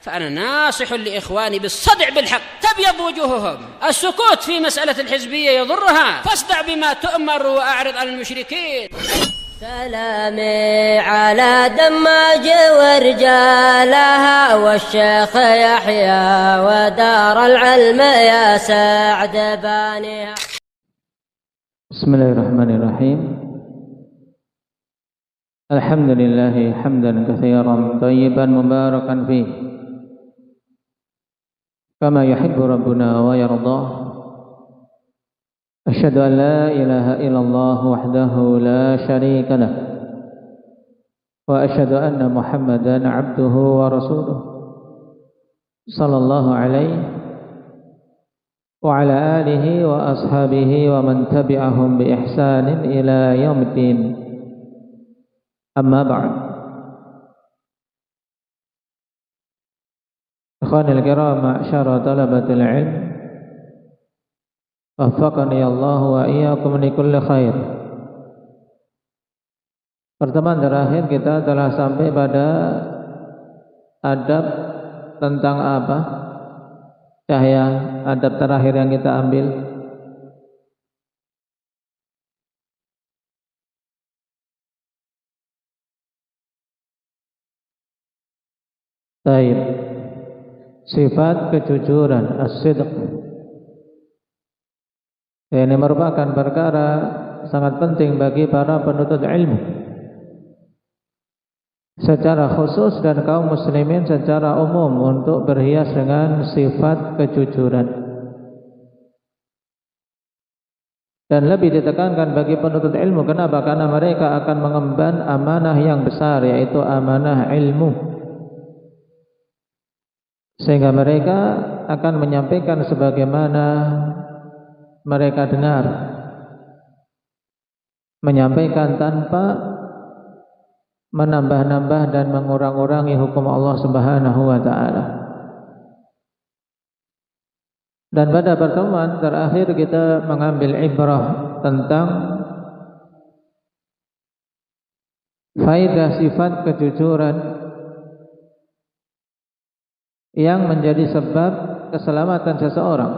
فأنا ناصح لإخواني بالصدع بالحق تبيض وجوههم. السكوت في مسألة الحزبية يضرها، فاصدع بما تؤمر وأعرض عن المشركين. سلامي على دماج ورجالها والشيخ يحيى ودار العلم يا سعد بانيها. بسم الله الرحمن الرحيم. الحمد لله حمدا كثيرا طيبا مباركا فيه كما يحب ربنا ويرضاه. أشهد أن لا إله إلا الله وحده لا شريك له، وأشهد أن محمدا عبده ورسوله صلى الله عليه وعلى آله وأصحابه ومن تبعهم بإحسان إلى يوم الدين. أما بعد، إخواني الكرام معشر طلبة العلم، وفقani Allah wa iyyakum li kulli khair. Pertemuan terakhir kita telah sampai pada adab tentang apa? Cahaya, adab terakhir yang kita ambil. Baik. Sifat kejujuran, as-sidq. Ini merupakan perkara sangat penting bagi para penuntut ilmu secara khusus dan kaum muslimin secara umum untuk berhias dengan sifat kejujuran. Dan lebih ditekankan bagi penuntut ilmu. Kenapa? Karena mereka akan mengemban amanah yang besar, yaitu amanah ilmu, sehingga mereka akan menyampaikan sebagaimana mereka dengar, menyampaikan tanpa menambah-nambah dan mengurang-urangi hukum Allah Subhanahu wa taala. Dan pada pertemuan terakhir kita mengambil ibrah tentang faedah sifat kejujuran yang menjadi sebab keselamatan seseorang.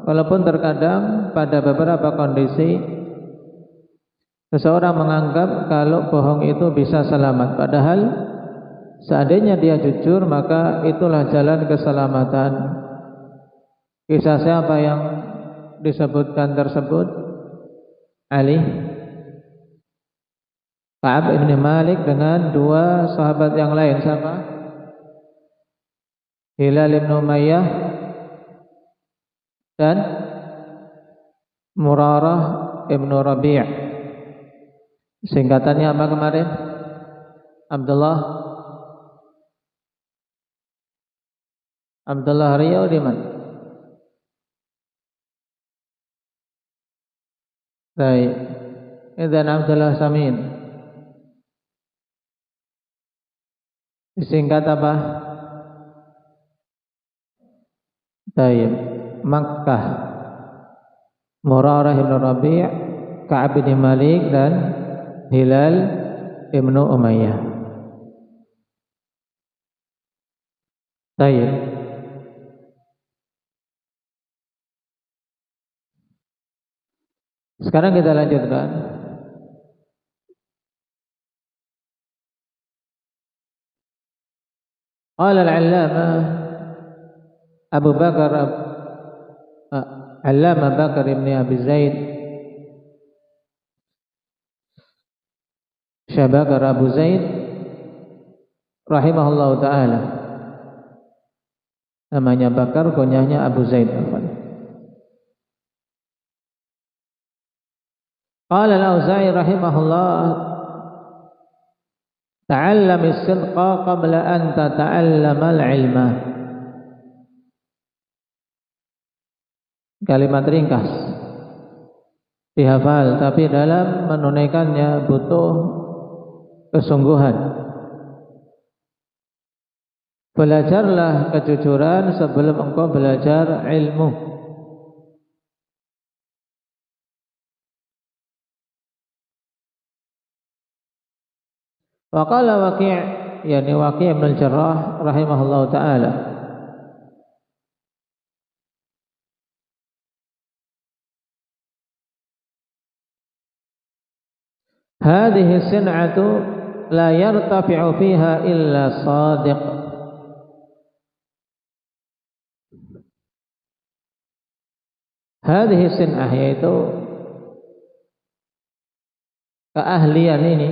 Walaupun terkadang pada beberapa kondisi seseorang menganggap kalau bohong itu bisa selamat, padahal seandainya dia jujur maka itulah jalan keselamatan. Kisah siapa yang disebutkan tersebut? Ali, Ka'ab bin Malik dengan dua sahabat yang lain. Siapa? Hilal bin Umayyah dan Murarah ibn Rabi'. Singkatannya apa kemarin? Abdullah Riau di mana? Baik. Dan Abdullah Samin. Disingkat apa? Baik. Makkah, Murarah ibn Rabi', Ka'ab bin Malik dan Hilal ibn Umayyah. Baik. Sekarang kita lanjutkan. Qala al-'allamah Abu Bakar Allamah Bakar ibn Abi Zaid Syabakar Abu Zaid rahimahullah ta'ala. Namanya Bakar, kunyahnya Abu Zaid. Qala al-Auza'i rahimahullah, ta'allam as-sidqa qabla an tata'allama al-ilma. Kalimat ringkas, dihafal, tapi dalam menunaikannya butuh kesungguhan. Belajarlah kejujuran sebelum engkau belajar ilmu. Wa qala Waqi', yani Waqi' bin al-Jarrah rahimahullahu ta'ala, hadhihi sin'atu la yartafi'u fiha illa shadiq. Hadhihi sin'ah, yaitu keahlian ini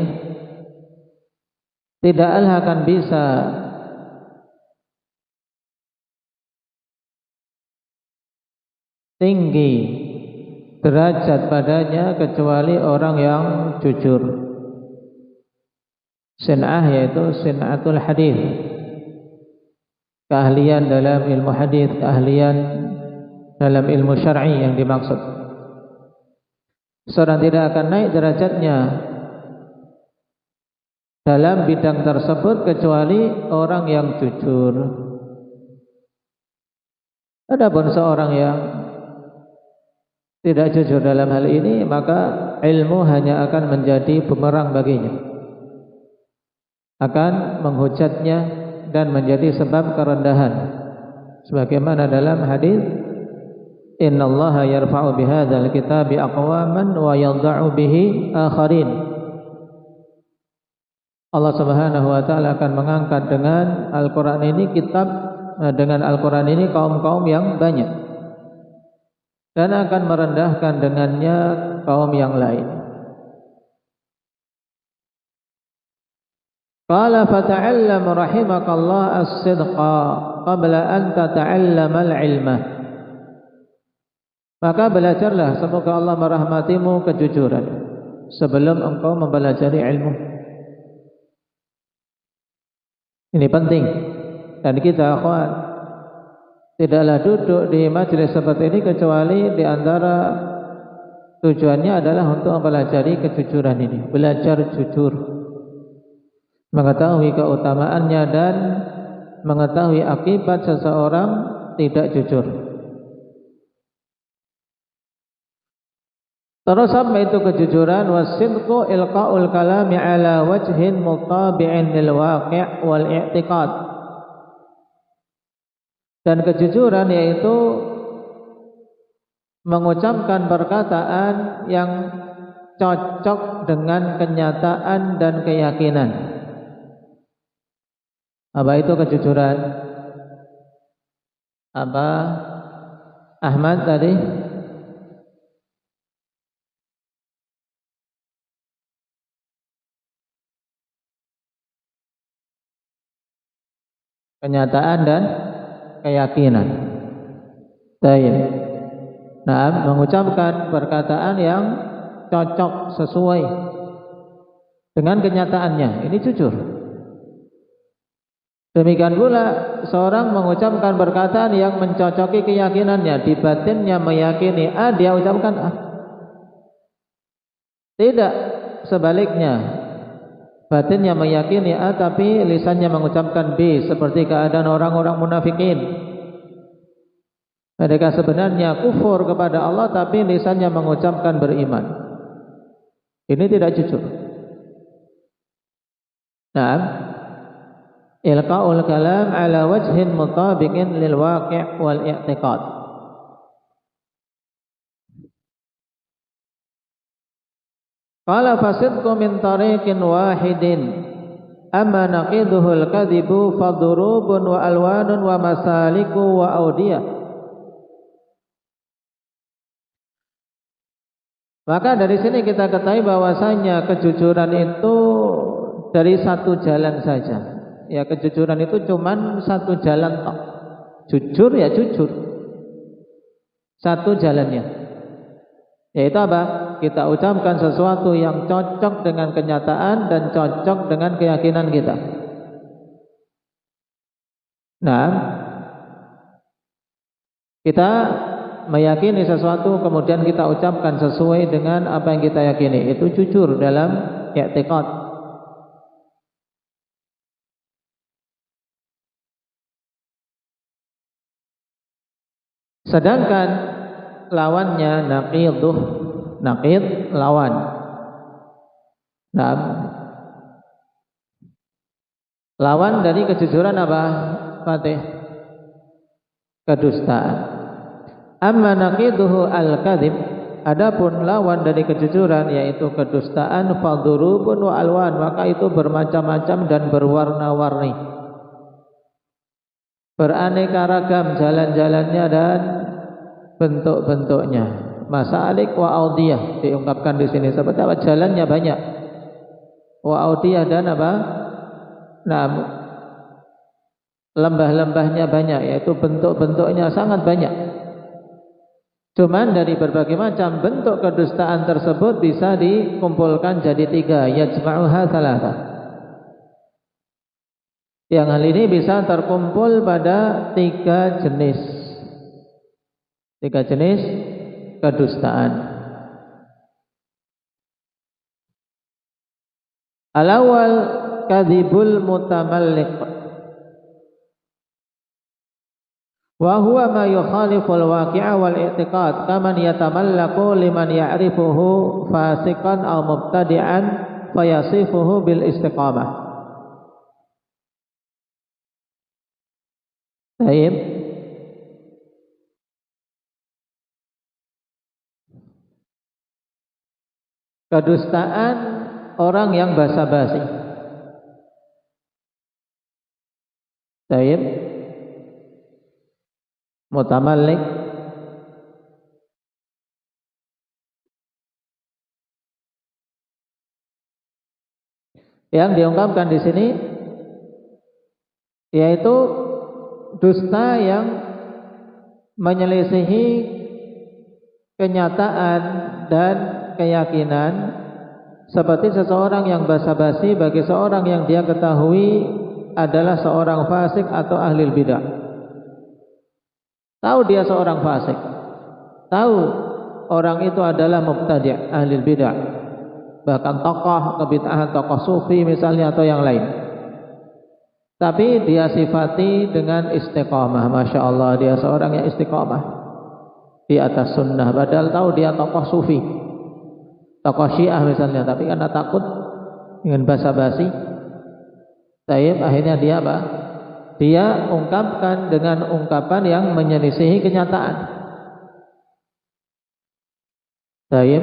tidaklah akan bisa tinggi derajat padanya kecuali orang yang jujur. Sin'ah yaitu sin'atul hadis, keahlian dalam ilmu hadis, keahlian dalam ilmu syar'i yang dimaksud. Seorang tidak akan naik derajatnya dalam bidang tersebut kecuali orang yang jujur. Adapun seorang yang tidak jujur dalam hal ini, maka ilmu hanya akan menjadi bumerang baginya, akan menghujatnya dan menjadi sebab kerendahan. Sebagaimana dalam hadis, innallaha yarfa'u bihadzal kitabi aqwaman wa yadh'u bihi akharin. Allah Subhanahu wa taala akan mengangkat dengan Al-Qur'an ini dengan Al-Qur'an ini kaum-kaum yang banyak, dan akan merendahkan dengannya kaum yang lain. Qala fata'allam rahimakallah as-sidqa qabla an tata'allama al-ilma. Maka belajarlah, semoga Allah merahmatimu, kejujuran sebelum engkau mempelajari ilmu. Ini penting, dan kita akhwan tidaklah duduk di majelis seperti ini kecuali di antara tujuannya adalah untuk mempelajari kejujuran ini, belajar jujur, mengetahui keutamaannya dan mengetahui akibat seseorang tidak jujur. Terus apa itu kejujuran? Wasidqu ilqa'ul kalami ala wajhin mutabi'in lil waqi' wal i'tiqad. Dan kejujuran yaitu mengucapkan perkataan yang cocok dengan kenyataan dan keyakinan. Apa itu kejujuran? Apa Ahmad tadi? Kenyataan dan keyakinan. Baik. Nah, mengucapkan perkataan yang cocok sesuai dengan kenyataannya, ini jujur. Demikian pula seorang mengucapkan perkataan yang mencocoki keyakinannya, di batinnya meyakini A, dia ucapkan A. Tidak sebaliknya, batinnya meyakini A tapi lisannya mengucapkan B, seperti keadaan orang-orang munafikin. Mereka sebenarnya kufur kepada Allah tapi lisannya mengucapkan beriman. Ini tidak jujur. Nah, ilqa'ul kalam ala wajhin mutabiqin lil waqi' wal i'tiqad. Qala fasidqu min tariqin wahidin amma naqiduhul kadhibu fadurubun wa alwanun wa masaliku wa audiyah. Maka dari sini kita ketahui bahwasanya kejujuran itu dari satu jalan saja. Ya, kejujuran itu cuman satu jalan tok. Jujur ya jujur, satu jalannya. Yaitu apa? Kita ucapkan sesuatu yang cocok dengan kenyataan dan cocok dengan keyakinan kita. Nah, kita meyakini sesuatu kemudian kita ucapkan sesuai dengan apa yang kita yakini, itu jujur dalam i'tiqad. Sedangkan lawannya naqiduh, naqid lawan. Nah, lawan dari kejujuran apa, Fatih? Kedustaan. Amma naqiduhu al-kadhib, Adapun lawan dari kejujuran yaitu kedustaan, fadurubun wa alwan, maka itu bermacam-macam dan berwarna-warni, beraneka ragam jalan-jalannya dan bentuk-bentuknya. Masalik wa audiyah diungkapkan di sini seperti apa? Jalannya banyak. Wa audiyah dan apa? Nah, lembah-lembahnya banyak, yaitu bentuk-bentuknya sangat banyak. Cuman dari berbagai macam bentuk kedustaan tersebut bisa dikumpulkan jadi 3, yajma'uha thalatha. Yang hal ini bisa terkumpul pada 3 jenis. 3 jenis kedustaan. Al-awwal kadhibul mutamalliq, wa huwa ma yukhaliful waqi'a wal i'tiqad kaman yatamallaku liman ya'rifuhu fasiqan aw mubtadi'an fayasifuhu bil istiqamah. Baik. Kedustaan orang yang basa-basi. Baik. Mutamallik, yang diungkapkan di sini yaitu dusta yang menyelisihi kenyataan dan keyakinan, seperti seseorang yang basa-basi bagi seorang yang dia ketahui adalah seorang fasik atau ahli bidah. Tahu dia seorang fasik, tahu orang itu adalah mubtadi', ahli bidah, bahkan tokoh kebid'ahan, tokoh sufi misalnya atau yang lain. Tapi dia sifati dengan istiqamah. Masya Allah, dia seorang yang istiqamah di atas sunnah. Padahal tahu dia tokoh sufi, tokoh syiah misalnya, tapi karena takut dengan basa-basi, akhirnya dia apa? Dia ungkapkan dengan ungkapan yang menyelisihi kenyataan. Baik.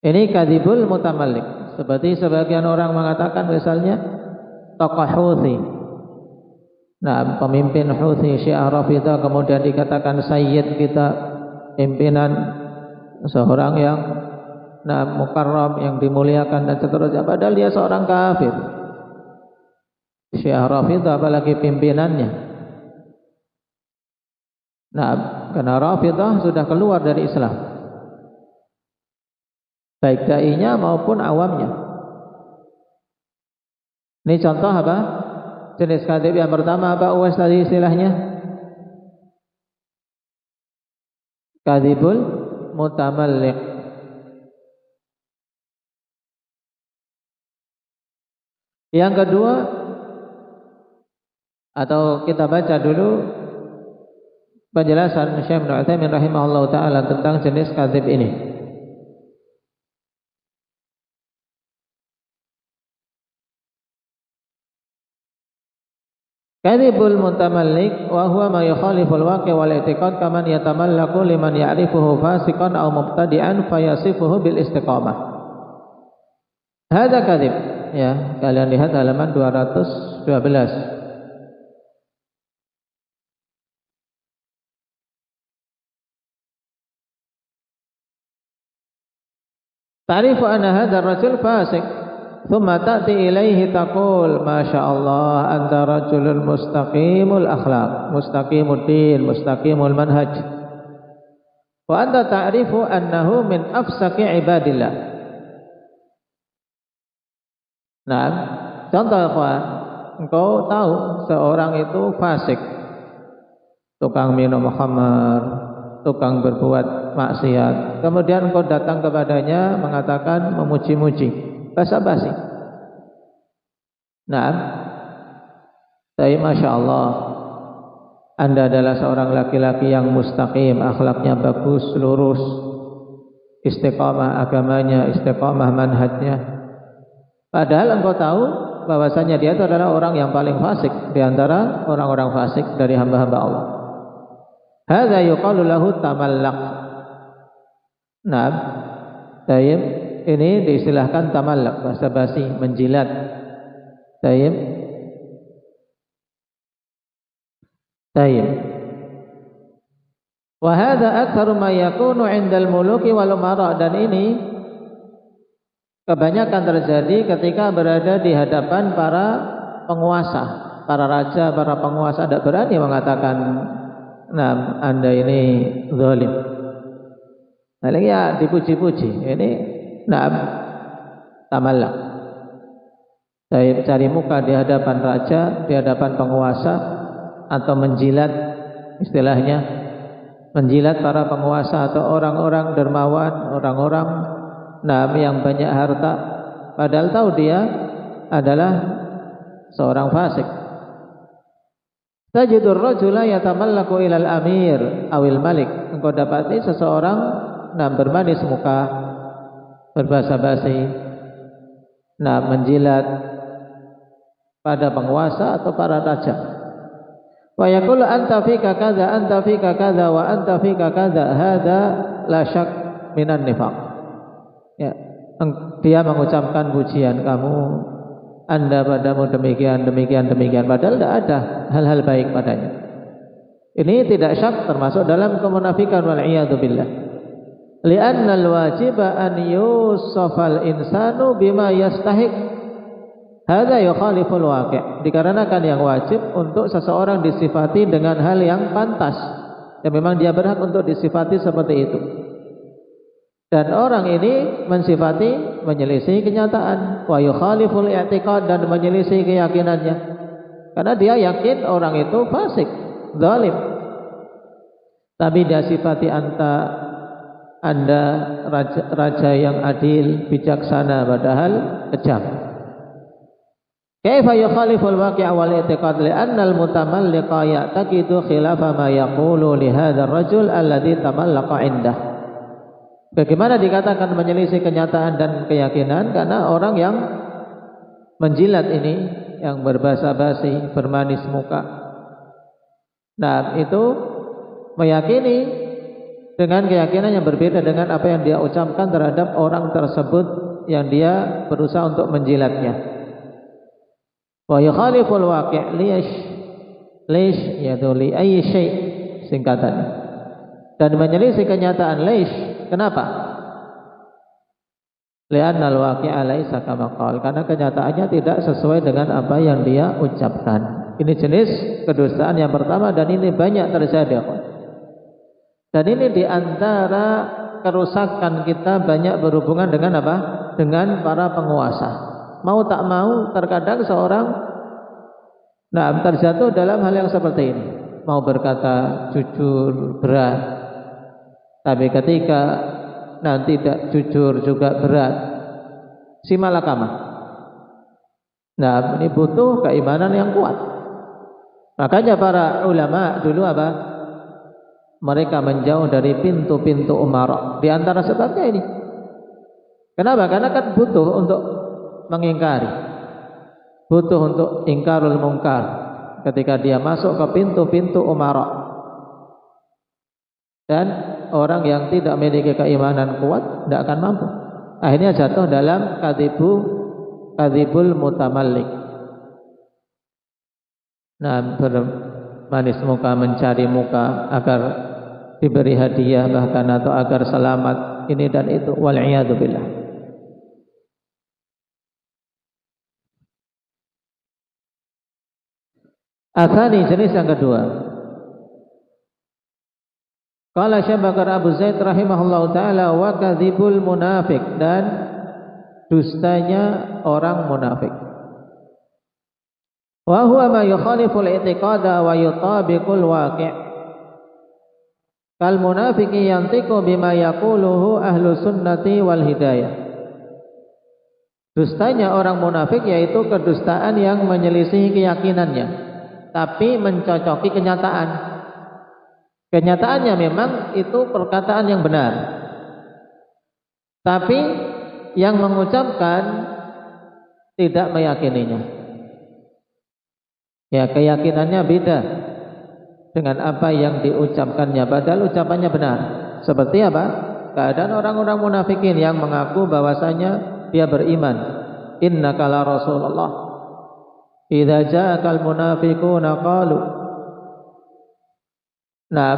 Ini kadzibul mutamallik. Seperti sebagian orang mengatakan misalnya tokoh Houthi. Nah, pemimpin Houthi Syiah Rafidhah kemudian dikatakan sayyid kita, pimpinan, seorang yang mukarram, yang dimuliakan dan seterusnya, padahal dia seorang kafir. Syiah Rafidhah apalagi pimpinannya. Nah, karena Rafidhah sudah keluar dari Islam, baik dai-nya maupun awamnya. Ini contoh apa? Jenis kadzib yang pertama apa Uwais tadi istilahnya? Kadzibul mutamalliq. Yang kedua, atau kita baca dulu penjelasan Syekh Ibnu Utsaimin rahimahullah taala tentang jenis kadzib ini. Kadzibul mutamallik wa huwa ma yukhaliful waqi' wal i'tiqad kaman yatamallaku liman ya'rifuhu fasiqan aw mubtadi'an fayasifuhu bil istiqamah. Hadza kadzib. Ya, kalian lihat halaman 212. Ta'rifu anna hadzal rajul fasik, thumma ta'ti ilaihi taqul ma sya'allah anta rajulun mustaqimul akhlaq, mustaqimud din, mustaqimul manhaj. Wa anta ta'rifu annahu min afsaqi ibadillah. Nah, contoh ikhwan, engkau tahu seorang itu fasik, tukang minum khamar, tukang berbuat maksiat, kemudian engkau datang kepadanya mengatakan memuji-muji, basa-basi. Nah, tapi Masya Allah, Anda adalah seorang laki-laki yang mustaqim, akhlaknya bagus, lurus, istiqamah agamanya, istiqamah manhajnya. Padahal engkau tahu bahwasanya dia itu adalah orang yang paling fasik di antara orang-orang fasik dari hamba-hamba Allah. Hadza yuqalu lahu tamallaq. Nah, tayyib, ini diistilahkan tamallak, bahasa basi, menjilat. Tayyib. Tayyib. Wa hadza aktsaru ma yakunu 'indal muluki wal umara, dan ini kebanyakan terjadi ketika berada di hadapan para penguasa, para raja, para penguasa tidak berani mengatakan, nah, Anda ini zalim. Nah, ya dipuji-puji. Ini nah, tamallak. Saya cari muka di hadapan raja, di hadapan penguasa, atau menjilat, istilahnya menjilat para penguasa atau orang-orang dermawan, orang-orang yang banyak harta, padahal tahu dia adalah seorang fasik. Tajidur rajula yatamallaku ilal amir awil malik. Engkau dapati seseorang bermanis muka, berbahasa basi, menjilat pada penguasa atau para raja. Wa yaqulu anta fika kadza, anta fika kadza, wa anta fika kadza, hadza la syak minan nifaq. Ya, dia mengucapkan pujian, kamu, Anda padamu demikian, demikian, demikian, padahal tidak ada hal-hal baik padanya. Ini tidak syak, termasuk dalam kemunafikan, wal iyadu billah. Li'anna al-wajiba an yusafal insanu bima yastahiq. Hadza yukhaliful waqi'. Dikarenakan yang wajib untuk seseorang disifati dengan hal yang pantas, dan memang dia berhak untuk disifati seperti itu. Dan orang ini mensifati menyelisih kenyataan, wa yukhaliful i'tiqad, dan menyelisih keyakinannya, karena dia yakin orang itu fasik, zalim. Tapi dia sifati Anda raja yang adil, bijaksana, padahal kejam. Kaifa yukhaliful waqi'a wal i'tiqad li'anna al-mutamalliqa ya'taqidu khilafa ma yaqulu li hadzal rajul alladhi tamallaqa 'indah. Bagaimana dikatakan menyelisih kenyataan dan keyakinan? Karena orang yang menjilat ini, yang berbahasa basi, bermanis muka, nah itu meyakini dengan keyakinan yang berbeda dengan apa yang dia ucapkan terhadap orang tersebut yang dia berusaha untuk menjilatnya. Wa yukhaliful waqi' lish yaitu li ayyi syai', singkatannya. Dan menyelisih kenyataan lish. Kenapa? Li'anna al-waqi'a laisa kama qala, karena kenyataannya tidak sesuai dengan apa yang dia ucapkan. Ini jenis kedustaan yang pertama, dan ini banyak terjadi. Dan ini diantara kerusakan kita banyak berhubungan dengan apa? Dengan para penguasa. Mau tak mau terkadang seorang terjatuh dalam hal yang seperti ini. Mau berkata jujur berat, tapi ketika tidak jujur juga berat, si malakama. Nah, ini butuh keimanan yang kuat. Makanya para ulama dulu apa? Mereka menjauh dari pintu-pintu umara. Di antara sebabnya ini. Kenapa? Karena kan butuh untuk mengingkari, butuh untuk ingkarul mungkar. Ketika dia masuk ke pintu-pintu umara, dan orang yang tidak memiliki keimanan kuat tidak akan mampu. Akhirnya jatuh dalam kadzibul mutamallik. Bermanis muka, mencari muka agar diberi hadiah bahkan, atau agar selamat ini dan itu, wal iyadu billah. Asani, jenis yang kedua. Qala Syekh Bakar Abu Zaid rahimahullahu taala, wa kadzibul munafik, dan dustanya orang munafik. Wa huwa ma yukhaliful i'tiqada wa yutabiqul waqi'. Kal munafiqi yantiqu bima yaquluhu ahlu sunnati wal hidayah. Dustanya orang munafik yaitu kedustaan yang menyelisih keyakinannya, tapi mencocoki kenyataan. Kenyataannya memang itu perkataan yang benar, tapi yang mengucapkan tidak meyakininya. Ya, keyakinannya beda dengan apa yang diucapkannya, padahal ucapannya benar. Seperti apa? keadaan orang-orang munafikin yang mengaku bahwasanya dia beriman. Innaka la Rasulullah. Idza ja'akal munafiquna qalu. Nah,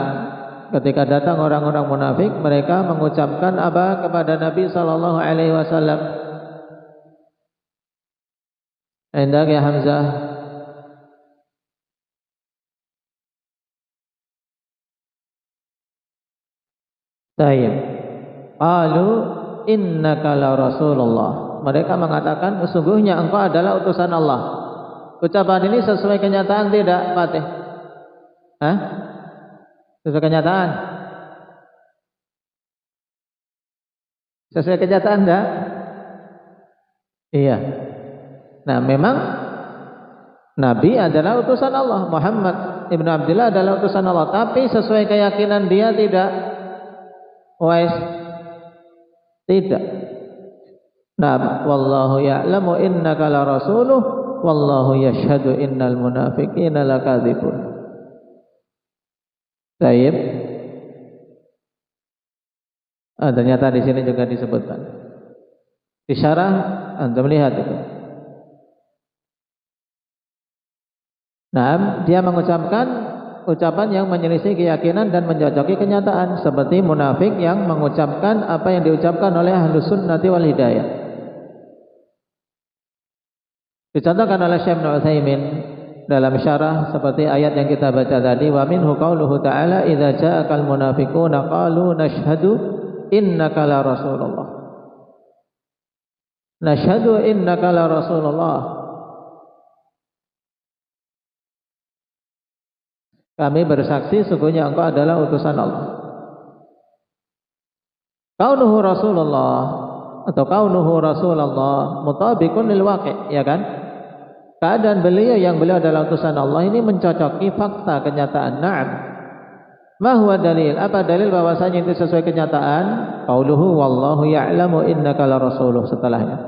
ketika datang orang-orang munafik, mereka mengucapkan apa kepada Nabi sallallahu alaihi wasallam? Hendak ya Hamzah. Tayyib. Qalu innaka la Rasulullah. Mereka mengatakan sesungguhnya engkau adalah utusan Allah. Ucapan ini sesuai kenyataan tidak, Fatih? Hah? Sesuai kenyataan? Sesuai kenyataan enggak? Iya. Nah, memang Nabi adalah utusan Allah. Muhammad ibn Abdullah adalah utusan Allah. Tapi sesuai keyakinan dia tidak. Wais. Tidak. Nah, wallahu ya'lamu innaka la rasuluh wallahu yashhadu innal munafiqina lakadzibun. Baik. Ternyata di sini juga disebutkan. Di syarah Anda melihat itu. Nah, dia mengucapkan ucapan yang menyelisih keyakinan dan mencocoki kenyataan, seperti munafik yang mengucapkan apa yang diucapkan oleh ahlus sunnati wal hidayah. Dicontohkan oleh Syekh Ibnu Utsaimin dalam syarah seperti ayat yang kita baca tadi, wa minhu qauluhu ta'ala idza ja'akal munafiquna qalu nashhadu innaka la rasulullah. Nashhadu innaka la rasulullah. Kami bersaksi sesungguhnya engkau adalah utusan Allah. Kaunuhu Rasulullah atau kaunuhu Rasulullah mutabiqun lil waqi', ya kan? Keadaan beliau yang beliau adalah utusan Allah ini mencocoki fakta kenyataan. Na'am. Ma huwa dalil? Apa dalil bahwasanya itu sesuai kenyataan? Qauluhu wallahu ya'lamu innaka la rasuluh, setelahnya.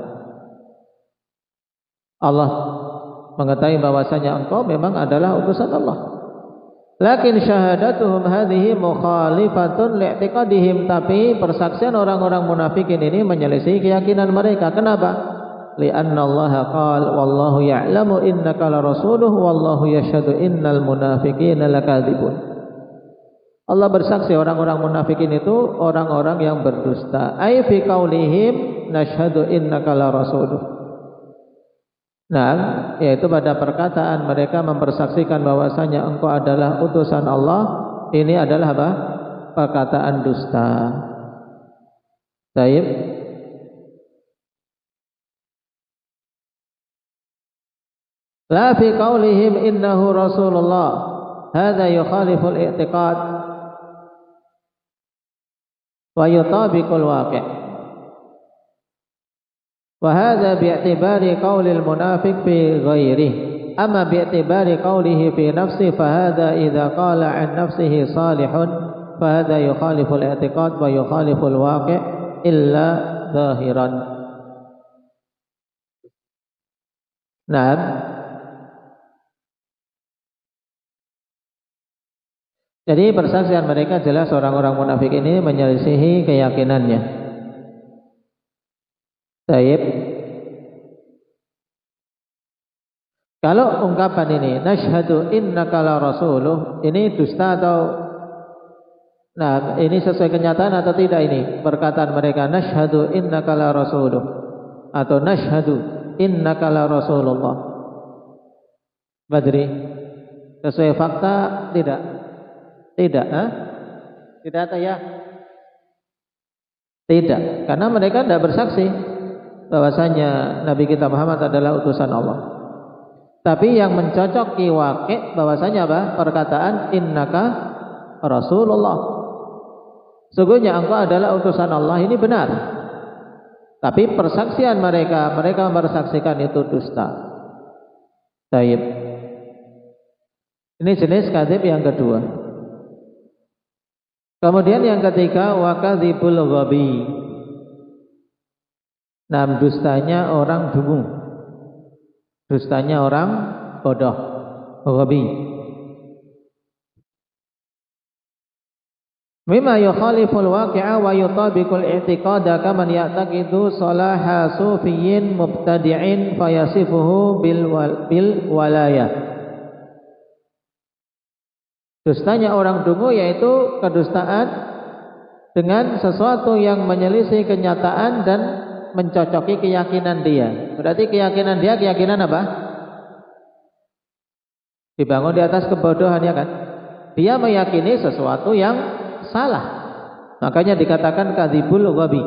Allah mengetahui bahwasanya engkau memang adalah utusan Allah. Lakin syahadatuhum hadhihi mukhalifatun li'tiqadihim, tapi persaksian orang-orang munafikin ini menyelisih keyakinan mereka. Kenapa? Li'anna Allah qala wallahu ya'lamu innaka la rasuluh wallahu yashhadu innal munafiqina lakadzibun. Allah bersaksi orang-orang munafikin itu orang-orang yang berdusta. Ai fi qaulihim nashhadu innaka la rasuluh. Nah, yaitu pada perkataan mereka mempersaksikan bahwasanya engkau adalah utusan Allah, ini adalah apa? Perkataan dusta. Baik. La fi qaulihim innahu rasulullah. Hadza yukhalifu al-i'tiqad wa yutabiqul waqi'. وهذا باعتبار قول المنافق في غيره أما باعتبار قوله في نفسه فهذا إذا قال عن نفسه صالح فهذا يخالف الاعتقاد ويخالف الواقع إلا ظاهرا. نعم. Jadi persaksian mereka jelas orang-orang munafik ini menyelisihi keyakinannya. Baik. Kalau ungkapan ini nashhadu innaka la rasuluh, ini dusta atau ini sesuai kenyataan atau tidak ini? Perkataan mereka nashhadu innaka la rasuluh atau nashhadu innaka la rasulullah. Badri, sesuai fakta tidak? Tidak, Tidak atau ya? Tidak, karena mereka tidak bersaksi bahwasanya Nabi kita Muhammad adalah utusan Allah. Tapi yang mencocoki waqi' bahwasanya apa? Perkataan innaka Rasulullah. Sesungguhnya engkau adalah utusan Allah, ini benar. Tapi persaksian mereka mempersaksikan itu dusta. Baik. Ini jenis kadzib yang kedua. Kemudian yang ketiga wakadzibul ghabi. Dustanya orang dungu, dustanya orang bodoh, ghabi. mimma yukhaliful waqi'a wa yutabiqul i'tiqada kaman ya'taqidu salaha sufiyyin mubtadi'in fayasifuhu bil walayah. Dustanya orang dungu yaitu kedustaan dengan sesuatu yang menyelisih kenyataan dan mencocoki keyakinan dia. Berarti keyakinan dia keyakinan apa? Dibangun di atas kebodohan, ya kan? Dia meyakini sesuatu yang salah. Makanya dikatakan kadzibul ghabi.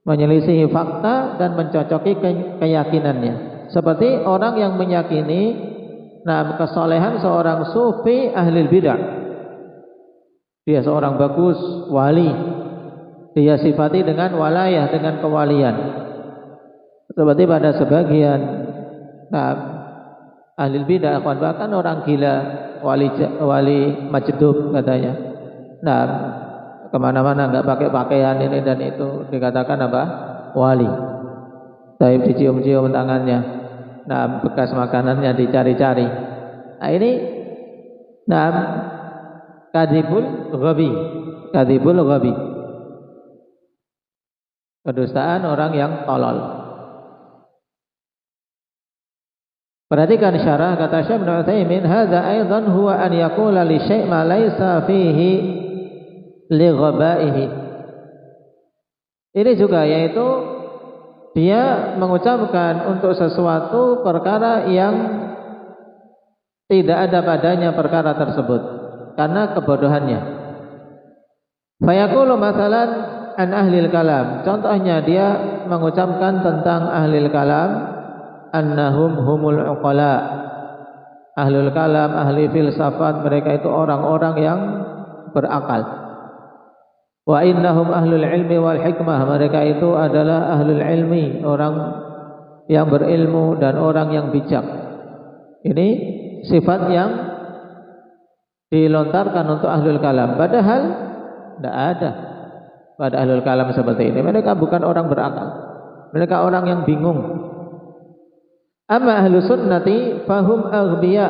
Menyelisihi fakta dan mencocoki keyakinannya. Seperti orang yang meyakini kesolehan seorang sufi ahli bidah. Dia seorang bagus wali. Dia sifati dengan walayah, dengan kewalian. Seperti pada sebagian ahli bidah, bahkan orang gila, wali majdub katanya. Kemana-mana nggak pakai pakaian ini dan itu, dikatakan apa? Wali. Tapi dicium-cium tangannya. Bekas makanannya dicari-cari. Ini kadzibul ghabi. Kadzibul ghabi. Kedustaan orang yang tolol. Perhatikan syarah kata Syekh Ibnu Utsaimin, hadza aidan huwa an yaqula li syai' ma laisa fihi li ghabaihi. Ini juga yaitu dia mengucapkan untuk sesuatu perkara yang tidak ada padanya perkara tersebut karena kebodohannya. Fayaqulu masalan an ahlil kalam. Contohnya dia mengucapkan tentang ahlil kalam annahum humul uqala. Ahlul kalam, ahli filsafat, mereka itu orang-orang yang berakal. Wa innahum ahlul ilmi wal hikmah, mereka itu adalah ahlul ilmi, orang yang berilmu dan orang yang bijak. Ini sifat yang dilontarkan untuk ahlul kalam, padahal tidak ada pada ahlul kalam seperti ini. Mereka bukan orang berakal, mereka orang yang bingung. Amma ahlus sunnati fahum aghbiya.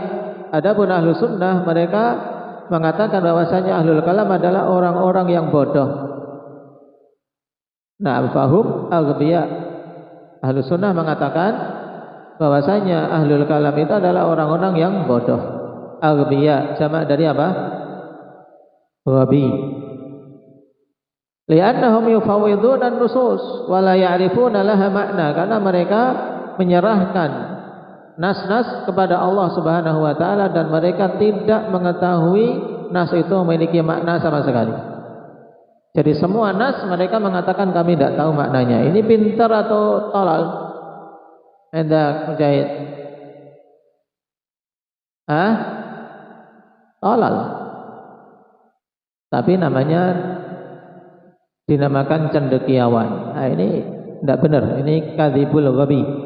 Adapun ahlus sunnah, mereka mengatakan bahwasanya ahlul kalam adalah orang-orang yang bodoh. Fahum aghbiya. Ahlus sunnah mengatakan bahwasanya ahlul kalam itu adalah orang-orang yang bodoh. Aghbiya jamak dari apa? Ghabi. Li'annahum yufawwiduna an-nusus wa la ya'rifuna laha makna, karena mereka menyerahkan nas-nas kepada Allah Subhanahu wa taala dan mereka tidak mengetahui nas itu memiliki makna sama sekali. Jadi semua nas mereka mengatakan kami tidak tahu maknanya. Ini pintar atau tolol? Anda Mujahid? Tolol. Tapi namanya dinamakan cendekiawan. Ini tidak benar. Ini kadzibul ghabi.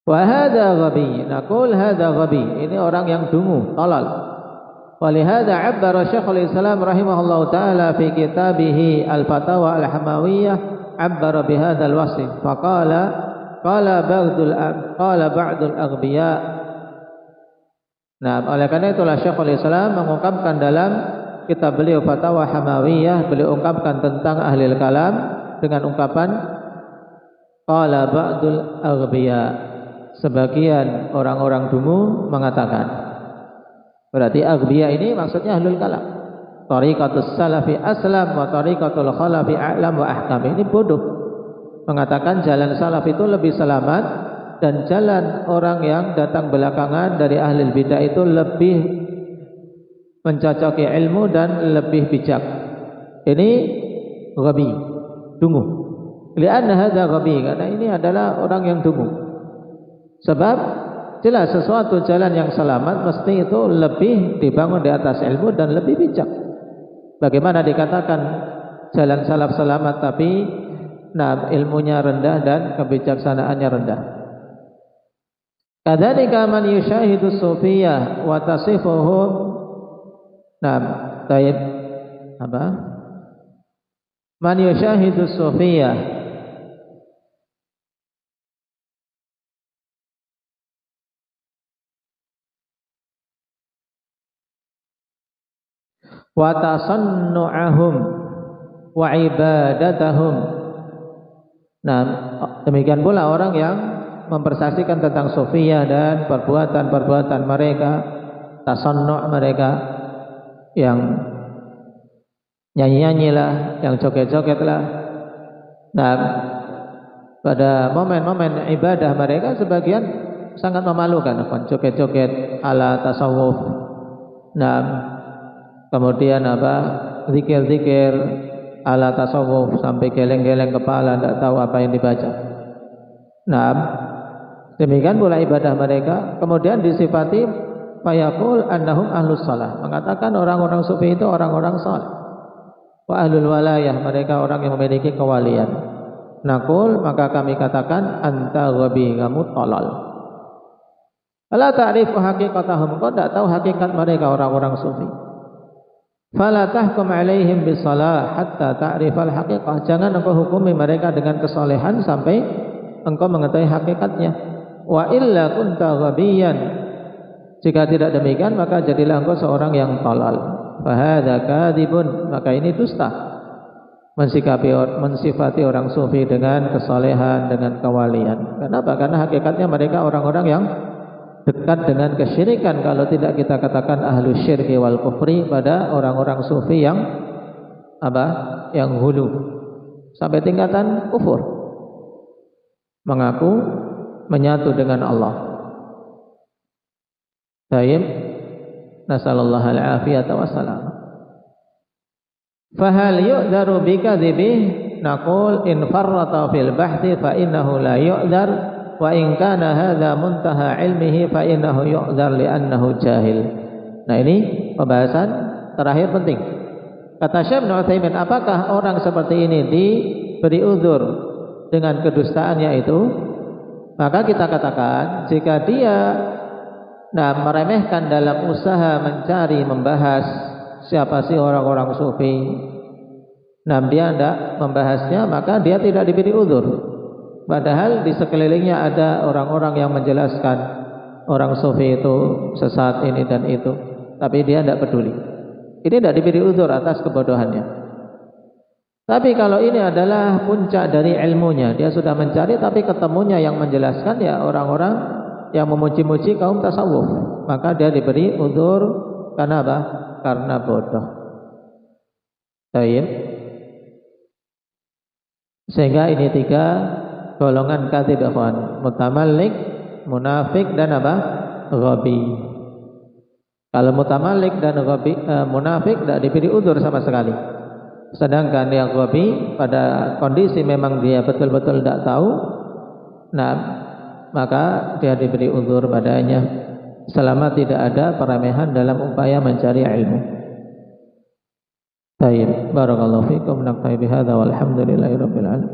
Wa hadza ghabi, naqul hadza ghabi, ini orang yang dungu, tolol. Wa li hadza 'abbara Syekhul Islam rahimahullahu taala fi kitabih Al-Fatawa Al-Hamawiyah 'abbara bi hadzal wasf. Faqala qala ba'dul aghbiya. Oleh karena itulah Syekhul Islam mengungkapkan dalam kitab beliau Fatawa Hamawiyah, beliau ungkapkan tentang ahli kalam dengan ungkapan qala ba'dul aghbiya. Sebagian orang-orang dungu mengatakan. Berarti aghbiya ini maksudnya ahlul kalam. Tariqatus salafi aslam wa tariqatul khalafi a'lam wa ahkam. Ini bodoh. Mengatakan jalan salaf itu lebih selamat dan jalan orang yang datang belakangan dari ahli bidah itu lebih mencocoki ilmu dan lebih bijak. Ini ghabi, dungu. Li'anna hadza ghabi, karena ini adalah orang yang dungu. Sebab jelas sesuatu jalan yang selamat mesti itu lebih dibangun di atas ilmu dan lebih bijak. Bagaimana dikatakan jalan salaf selamat tapi ilmunya rendah dan kebijaksanaannya rendah. Kadzalika man yushahidu sufiyah wa tasifuhum tayyib apa? Man yushahidu sufiyah wa tasannu'ahum wa ibadatahum. Nah, demikian pula orang yang mempersaksikan tentang sufiyah dan perbuatan-perbuatan mereka, tasannu' mereka, yang nyanyi-nyanyilah, yang joget-jogetlah. Nah, pada momen-momen ibadah mereka sebagian sangat memalukan, joget-joget ala tasawuf. Nah, kemudian zikir-zikir ala tasawuf sampai geleng-geleng kepala, tidak tahu apa yang dibaca. Nah, demikian pula ibadah mereka. Kemudian disifati fayaqul annahum ahlus salah, mengatakan orang-orang sufi itu orang-orang saleh. Wa ahlul walayah, mereka orang yang memiliki kewalian. Naqul, maka kami katakan anta ghabi, kamu tolol. Ala ta'rifu haqiqatahum, kau tidak tahu hakikat mereka orang-orang sufi. Fala tahkum alaihim bisalah hatta ta'rifal haqiqah, jangan engkau hukumi mereka dengan kesalehan sampai engkau mengetahui hakikatnya. Wa illa kunta ghabiyan, jika tidak demikian maka jadilah engkau seorang yang tolol. Fa hadza kadhibun, maka ini dusta. Mensifati orang sufi dengan kesalehan, dengan kewalian. Kenapa? Karena hakikatnya mereka orang-orang yang dekat dengan kesyirikan. Kalau tidak kita katakan ahlu syirki wal kufri pada orang-orang sufi yang yang hulu sampai tingkatan kufur, mengaku menyatu dengan Allah. Tayyib, nasallallahu al-afiyata wassalam. Fahal yu'dharu bikadzibih, naqul in farrata fil bahthi fa innahu la yu'dhar, wa in kana hadha muntaha ilmihi fa innahu yu'dhar li'annahu jahil. Nah, ini pembahasan terakhir penting. Kata Syekh Ibnu Utsaimin, apakah orang seperti ini diberi uzur dengan kedustaannya itu? Maka kita katakan, jika dia meremehkan dalam usaha mencari, membahas siapa sih orang-orang sufi, dia tidak membahasnya, maka dia tidak diberi uzur. Padahal di sekelilingnya ada orang-orang yang menjelaskan orang sufi itu sesat ini dan itu, tapi dia tidak peduli. Ini tidak diberi uzur atas kebodohannya. Tapi kalau ini adalah puncak dari ilmunya, dia sudah mencari tapi ketemunya yang menjelaskan ya orang-orang yang memuji-muji kaum tasawuf, maka dia diberi uzur. Karena apa? Karena bodoh. Baik. Sehingga ini 3 golongan kadzib, ikhwan: mutamallik, munafik, dan ghabi. Kalau mutamallik dan munafik tidak diberi uzur sama sekali. Sedangkan yang ghabi pada kondisi memang dia betul-betul tidak tahu, maka dia diberi uzur padanya selama tidak ada peremehan dalam upaya mencari ilmu. Baik, barakallahu fikum, naktafi bihadza walhamdulillahirabbil alamin.